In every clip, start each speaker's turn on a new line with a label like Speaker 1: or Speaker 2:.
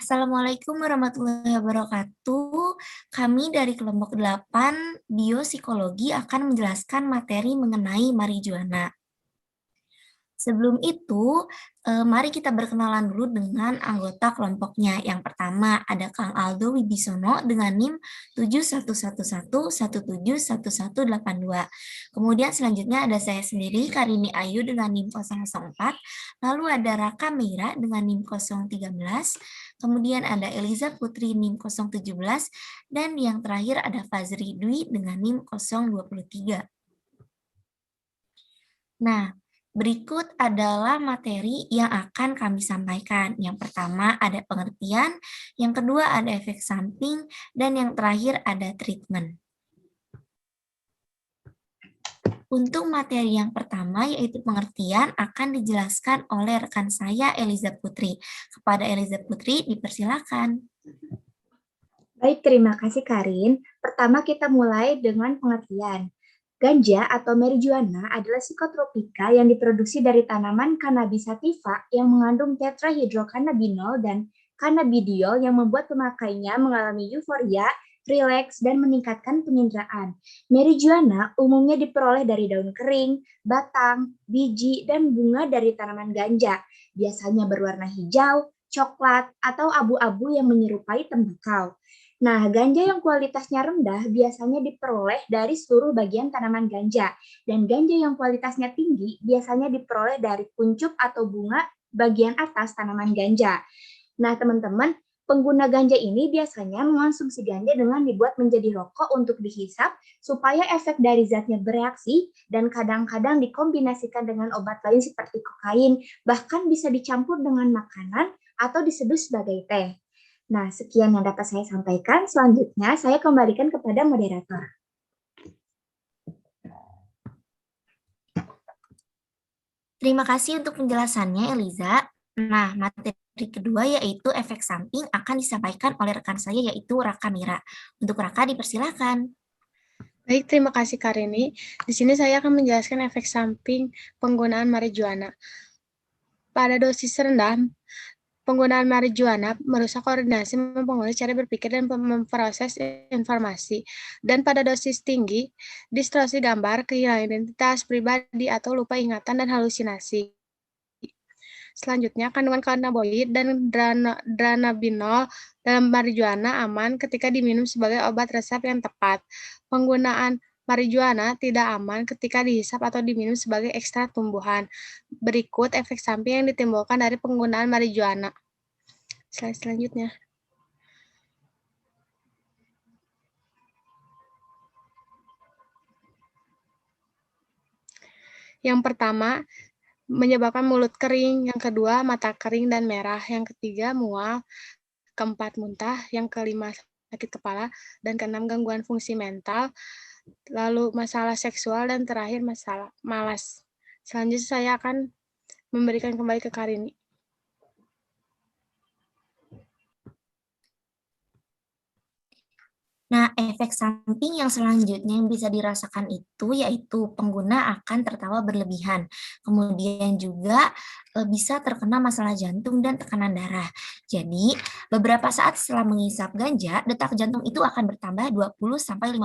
Speaker 1: Assalamualaikum warahmatullahi wabarakatuh. Kami dari kelompok 8 Biopsikologi akan menjelaskan materi mengenai marijuana. Sebelum itu, mari kita berkenalan dulu dengan anggota kelompoknya. Yang pertama ada Kang Aldo Wibisono dengan NIM 7111171182. Kemudian selanjutnya ada saya sendiri, Karini Ayu dengan NIM 004. Lalu ada Raka Meira dengan NIM 013. Kemudian ada Eliza Putri NIM 017. Dan yang terakhir ada Fazri Dwi dengan NIM 023. Nah, berikut adalah materi yang akan kami sampaikan. Yang pertama ada pengertian, yang kedua ada efek samping, dan yang terakhir ada treatment. Untuk materi yang pertama yaitu pengertian akan dijelaskan oleh rekan saya Eliza Putri. Kepada Eliza Putri dipersilakan.
Speaker 2: Baik, terima kasih Karin. Pertama kita mulai dengan pengertian. Ganja atau marijuana adalah psikotropika yang diproduksi dari tanaman Cannabis sativa yang mengandung tetrahidrocannabinol dan cannabidiol yang membuat pemakainya mengalami euforia, rileks, dan meningkatkan penginderaan. Marijuana umumnya diperoleh dari daun kering, batang, biji, dan bunga dari tanaman ganja. Biasanya berwarna hijau, coklat, atau abu-abu yang menyerupai tembakau. Nah, ganja yang kualitasnya rendah biasanya diperoleh dari seluruh bagian tanaman ganja, dan ganja yang kualitasnya tinggi biasanya diperoleh dari kuncup atau bunga bagian atas tanaman ganja. Nah, teman-teman, pengguna ganja ini biasanya mengonsumsi ganja dengan dibuat menjadi rokok untuk dihisap supaya efek dari zatnya bereaksi dan kadang-kadang dikombinasikan dengan obat lain seperti kokain, bahkan bisa dicampur dengan makanan atau diseduh sebagai teh. Nah, sekian yang dapat saya sampaikan. Selanjutnya, saya kembalikan kepada moderator.
Speaker 1: Terima kasih untuk penjelasannya, Eliza. Nah, materi kedua yaitu efek samping akan disampaikan oleh rekan saya yaitu Raka Mira. Untuk Raka dipersilakan.
Speaker 3: Baik, terima kasih Karini. Di sini saya akan menjelaskan efek samping penggunaan marijuana. Pada dosis rendah, penggunaan marijuana merusak koordinasi, mempengaruhi cara berpikir dan memproses informasi. Dan pada dosis tinggi, distorsi gambar, kehilangan identitas pribadi atau lupa ingatan dan halusinasi. Selanjutnya, kandungan kanabinoid dan dranabinol dalam marijuana aman ketika diminum sebagai obat resep yang tepat. Penggunaan marijuana tidak aman ketika dihisap atau diminum sebagai ekstrak tumbuhan. Berikut efek samping yang ditimbulkan dari penggunaan marijuana. Slide selanjutnya. Yang pertama, menyebabkan mulut kering. Yang kedua, mata kering dan merah. Yang ketiga, mual. Keempat, muntah. Yang kelima, sakit kepala. Dan keenam, gangguan fungsi mental. Lalu masalah seksual, dan terakhir masalah malas. Selanjutnya saya akan memberikan kembali ke Karini.
Speaker 1: Nah, efek samping yang selanjutnya yang bisa dirasakan itu yaitu pengguna akan tertawa berlebihan. Kemudian juga bisa terkena masalah jantung dan tekanan darah. Jadi, beberapa saat setelah mengisap ganja, detak jantung itu akan bertambah 20-50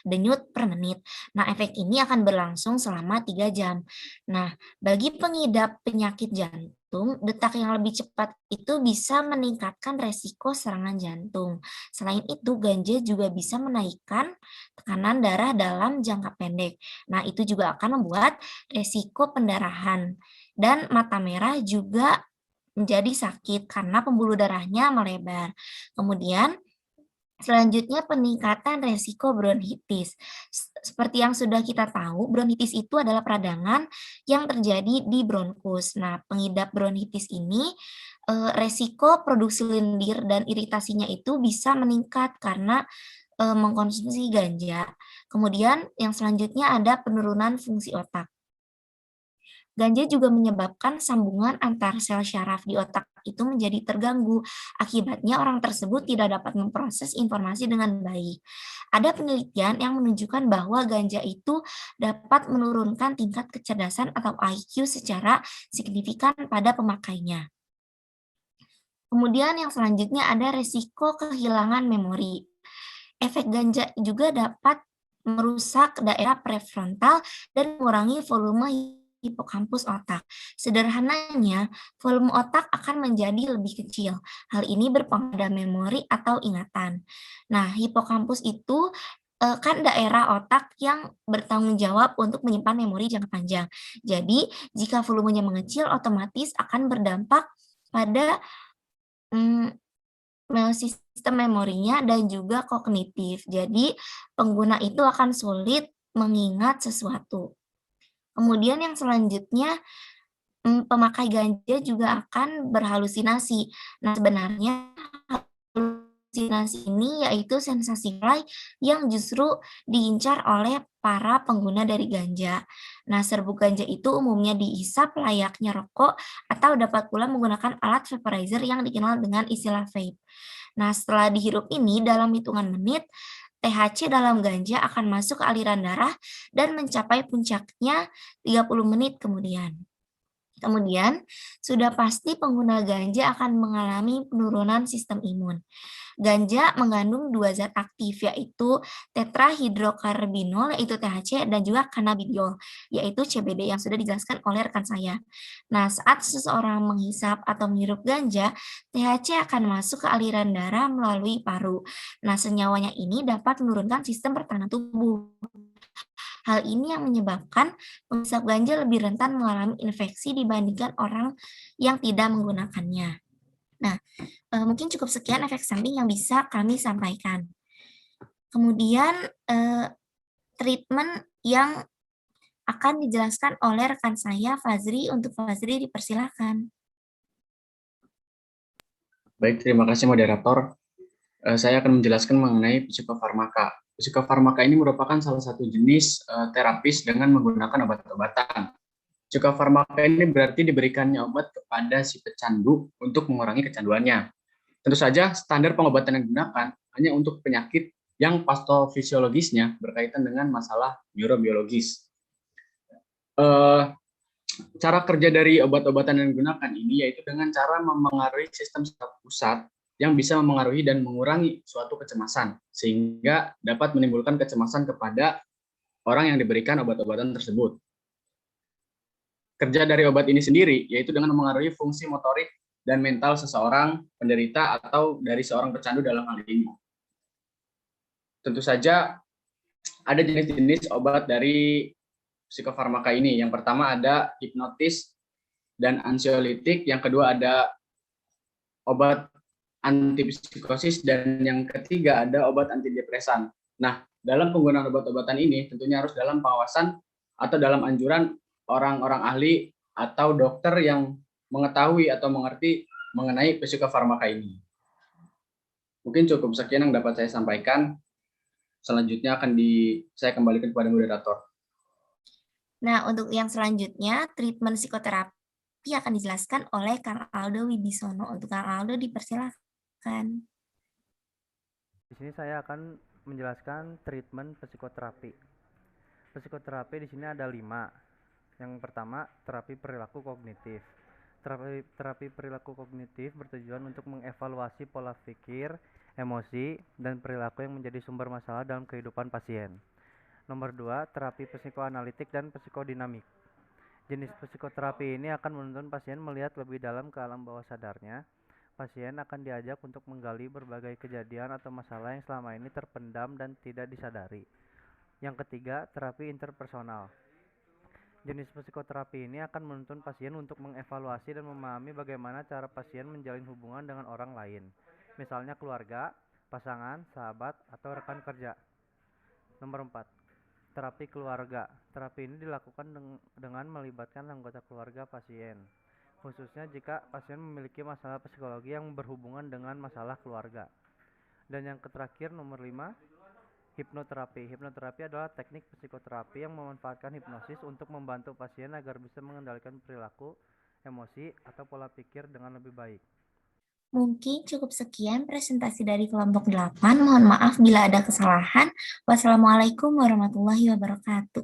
Speaker 1: denyut per menit. Nah, efek ini akan berlangsung selama 3 jam. Nah, bagi pengidap penyakit jantung, detak yang lebih cepat itu bisa meningkatkan resiko serangan jantung. Selain itu, ganja juga bisa menaikkan tekanan darah dalam jangka pendek. Nah, itu juga akan membuat resiko pendarahan. Dan mata merah juga menjadi sakit karena pembuluh darahnya melebar. Kemudian, selanjutnya peningkatan resiko bronkitis. Seperti yang sudah kita tahu, bronkitis itu adalah peradangan yang terjadi di bronkus. Nah, pengidap bronkitis ini resiko produksi lendir dan iritasinya itu bisa meningkat karena mengkonsumsi ganja. Kemudian yang selanjutnya ada penurunan fungsi otak. Ganja juga menyebabkan sambungan antar sel syaraf di otak itu menjadi terganggu. Akibatnya orang tersebut tidak dapat memproses informasi dengan baik. Ada penelitian yang menunjukkan bahwa ganja itu dapat menurunkan tingkat kecerdasan atau IQ secara signifikan pada pemakainya. Kemudian yang selanjutnya ada resiko kehilangan memori. Efek ganja juga dapat merusak daerah prefrontal dan mengurangi volume hipokampus otak. Sederhananya, volume otak akan menjadi lebih kecil. Hal ini berpengaruh pada memori atau ingatan. Nah, hipokampus itu kan daerah otak yang bertanggung jawab untuk menyimpan memori jangka panjang. Jadi, jika volumenya mengecil, otomatis akan berdampak pada sistem memorinya dan juga kognitif. Jadi, pengguna itu akan sulit mengingat sesuatu. Kemudian yang selanjutnya, pemakai ganja juga akan berhalusinasi. Nah, sebenarnya halusinasi ini yaitu sensasi high yang justru diincar oleh para pengguna dari ganja. Nah, serbuk ganja itu umumnya dihisap layaknya rokok atau dapat pula menggunakan alat vaporizer yang dikenal dengan istilah vape. Nah, setelah dihirup ini dalam hitungan menit, THC dalam ganja akan masuk ke aliran darah dan mencapai puncaknya 30 menit kemudian. Kemudian, sudah pasti pengguna ganja akan mengalami penurunan sistem imun. Ganja mengandung dua zat aktif, yaitu tetrahidrokarbinol, yaitu THC, dan juga cannabidiol, yaitu CBD yang sudah dijelaskan oleh rekan saya. Nah, saat seseorang menghisap atau menghirup ganja, THC akan masuk ke aliran darah melalui paru. Nah, senyawanya ini dapat menurunkan sistem pertahanan tubuh. Hal ini yang menyebabkan penghisap ganja lebih rentan mengalami infeksi dibandingkan orang yang tidak menggunakannya. Nah, mungkin cukup sekian efek samping yang bisa kami sampaikan. Kemudian, treatment yang akan dijelaskan oleh rekan saya, Fazri. Untuk Fazri, dipersilakan.
Speaker 4: Baik, terima kasih moderator. Saya akan menjelaskan mengenai psikofarmaka. Psikofarmaka ini merupakan salah satu jenis terapis dengan menggunakan obat-obatan. Psikofarmaka ini berarti diberikannya obat kepada si pecandu untuk mengurangi kecanduannya. Tentu saja standar pengobatan yang digunakan hanya untuk penyakit yang patofisiologisnya berkaitan dengan masalah neurobiologis. Cara kerja dari obat-obatan yang digunakan ini yaitu dengan cara memengaruhi sistem saraf pusat yang bisa memengaruhi dan mengurangi suatu kecemasan, sehingga dapat menimbulkan kecemasan kepada orang yang diberikan obat-obatan tersebut. Kerja dari obat ini sendiri yaitu dengan memengaruhi fungsi motorik dan mental seseorang penderita atau dari seorang pecandu dalam hal ini. Tentu saja ada jenis-jenis obat dari psikofarmaka ini. Yang pertama ada hipnotis dan ansiolitik, yang kedua ada obat antipsikosis, dan yang ketiga ada obat antidepresan. Nah, dalam penggunaan obat-obatan ini tentunya harus dalam pengawasan atau dalam anjuran orang-orang ahli atau dokter yang mengetahui atau mengerti mengenai psikofarmaka ini. Mungkin cukup sekian yang dapat saya sampaikan. Selanjutnya saya kembalikan kepada moderator.
Speaker 1: Nah, untuk yang selanjutnya, treatment psikoterapi akan dijelaskan oleh Kang Aldo Wibisono. Untuk Kang Aldo, dipersilakan.
Speaker 5: Di sini saya akan menjelaskan treatment psikoterapi. Psikoterapi di sini ada 5. Yang pertama, terapi perilaku kognitif. Terapi perilaku kognitif bertujuan untuk mengevaluasi pola pikir, emosi, dan perilaku yang menjadi sumber masalah dalam kehidupan pasien. Nomor 2, terapi psikoanalitik dan psikodinamik. Jenis psikoterapi ini akan menuntun pasien melihat lebih dalam ke alam bawah sadarnya. Pasien akan diajak untuk menggali berbagai kejadian atau masalah yang selama ini terpendam dan tidak disadari. Yang ketiga, terapi interpersonal. Jenis psikoterapi ini akan menuntun pasien untuk mengevaluasi dan memahami bagaimana cara pasien menjalin hubungan dengan orang lain, misalnya keluarga, pasangan, sahabat, atau rekan kerja. Nomor 4, terapi keluarga. Terapi ini dilakukan dengan melibatkan anggota keluarga pasien, khususnya jika pasien memiliki masalah psikologi yang berhubungan dengan masalah keluarga. Dan yang terakhir, nomor 5, hipnoterapi. Hipnoterapi adalah teknik psikoterapi yang memanfaatkan hipnosis untuk membantu pasien agar bisa mengendalikan perilaku, emosi, atau pola pikir dengan lebih baik.
Speaker 1: Mungkin cukup sekian presentasi dari kelompok 8. Mohon maaf bila ada kesalahan. Wassalamualaikum warahmatullahi wabarakatuh.